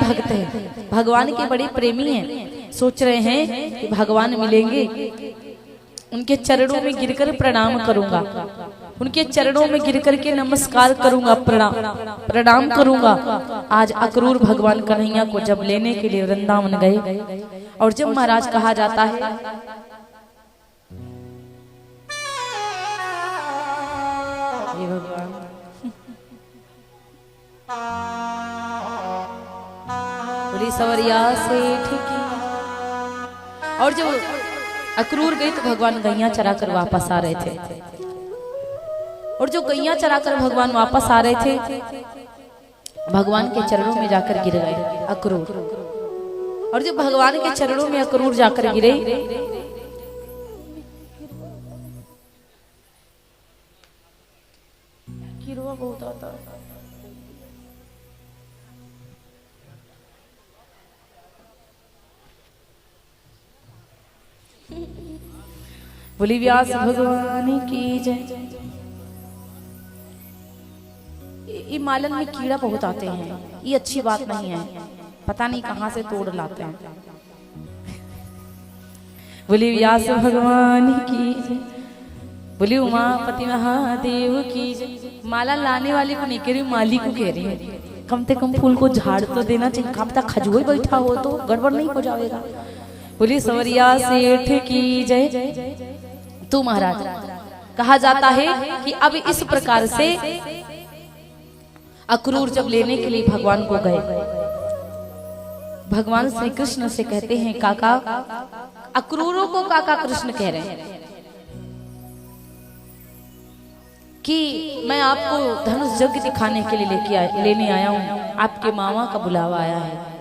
भक्त हैं, भगवान के बड़े प्रेमी हैं, सोच रहे हैं कि भगवान मिलेंगे, उनके चरणों में गिरकर प्रणाम करूंगा, उनके चरणों में गिरकर के नमस्कार करूंगा, प्रणाम करूंगा। आज अक्रूर भगवान कन्हैया को जब लेने के लिए वृंदावन गए, और जब महाराज कहा जाता है हे भगवान बोली सवरिया सेठ की, और जब अक्रूर गए तो भगवान गैया चरा कर वापस आ रहे थे, और जो गैया चरा कर भगवान वापस आ रहे थे, भगवान के चरणों में जाकर गिर गए अक्रूर। और जब भगवान के चरणों में अक्रूर जाकर गिरे, बहुत आता बोली व्यास भगवान की जय। ये मालन में कीड़ा बहुत आते हैं, ये अच्छी बात नहीं है, पता नहीं कहां से तोड़ लाते हैं। बोली व्यास भगवान की जय, बोली उमापति महादेव की जय। माला लाने वाले को नहीं कह रही, माली को कह रही है, कम से कम फूल को झाड़ तो देना चाहिए, कब तक खजुए बैठा हो तो गड़बड़ नहीं हो जाएगा। बोली सवरिया सेठ की जय। तू महाराज कहा जाता है कि अब इस प्रकार से अक्रूर जब लेने के लिए भगवान को गए, भगवान श्री कृष्ण से कहते हैं काका, अक्रूरों को काका कृष्ण कह रहे हैं कि मैं आपको धनुष यज्ञ दिखाने के लिए लेने आया हूँ, आपके मामा का बुलावा आया है।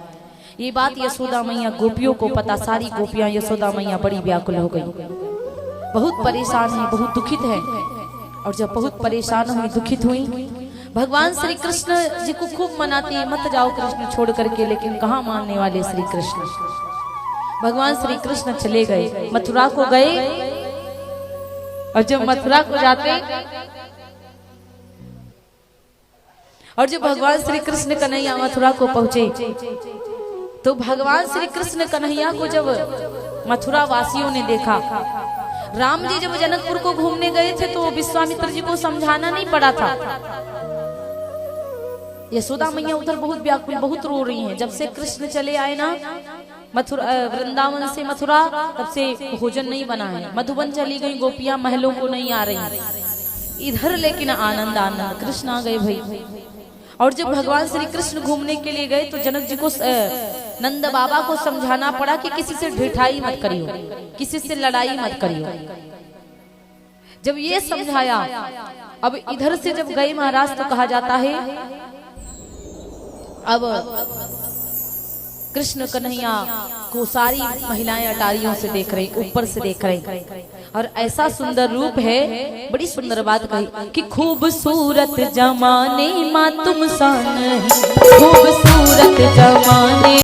ये बात यशोदा मैया गोपियों को पता, सारी गोपियां यशोदा मैया बड़ी व्याकुल हो गई, बहुत परेशान है, बहुत दुखित है। और जब बहुत परेशान हुई, दुखित हुई, भगवान श्री कृष्ण जी को खूब मनाती है, मत जाओ कृष्ण छोड़ करके, लेकिन कहाँ मानने वाले श्री कृष्ण। भगवान श्री कृष्ण चले गए, मथुरा को गए, और जब मथुरा को जाते, और जब भगवान श्री कृष्ण कन्हैया मथुरा को पहुंचे, तो भगवान श्री कृष्ण कन्हैया को जब मथुरा वासियों ने देखा, राम जी जब जनकपुर को घूमने गए थे तो विश्वामित्र जी को समझाना नहीं पड़ा था। यशोदा मैया उधर बहुत व्याकुल, बहुत रो रही हैं। जब से कृष्ण चले आए ना मथुरा, वृंदावन से मथुरा, तब से भोजन नहीं बना है। मधुबन चली गई गोपियां, महलों को नहीं आ रही, इधर लेकिन आनंद आनंद कृष्ण आ गए भाई। और जब भगवान श्री कृष्ण घूमने के लिए गए तो जनक जी को, नंद बाबा को समझाना पड़ा कि किसी से ढिठाई मत करियो, किसी से लड़ाई मत करियो। जब ये समझाया, अब इधर से जब गए महाराज तो कहा जाता है अब कृष्ण कन्हैया को सारी महिलाएं अटारियों से देख रही, ऊपर से देख रही, और ऐसा सुंदर रूप है। बड़ी सुंदर बात कही कि खूबसूरत जमाने मां तुम सा नहीं, खूबसूरत जमाने